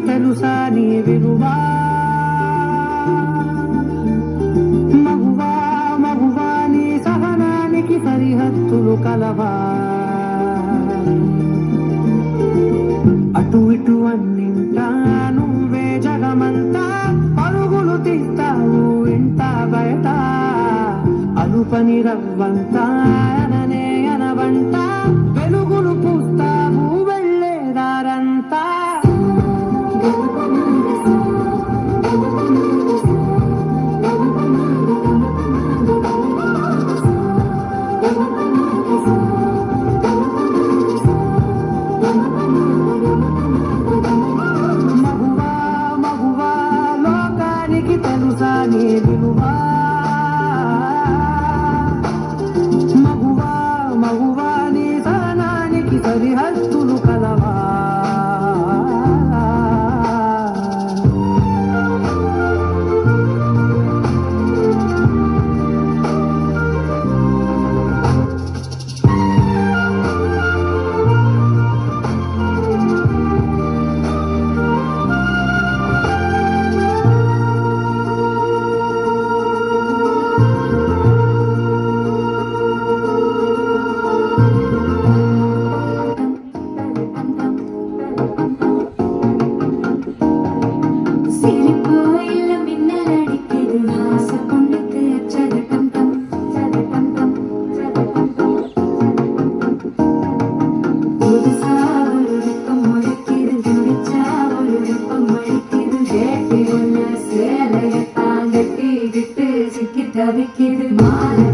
తెలుసా నీ విలువా మగువా మగువా నీ సహనానికి సరిహద్దులు కలవా అటు ఇటు అన్నింటా నువ్వే జగమంతా పరుగులు తీస్తావు ఇంట బయట అలుపని రవ్వంతా అననే అనవంట వెలుగులు పూస్తావు వెళ్ళేదారంతా మగువా మగువా లోకానికి తెలుసా నీ విలువా మగువా మగువా నీ సహనానికి సరిహద్దులు కలవా விட்டு சிக்கிட்ட விக்கிது மாலை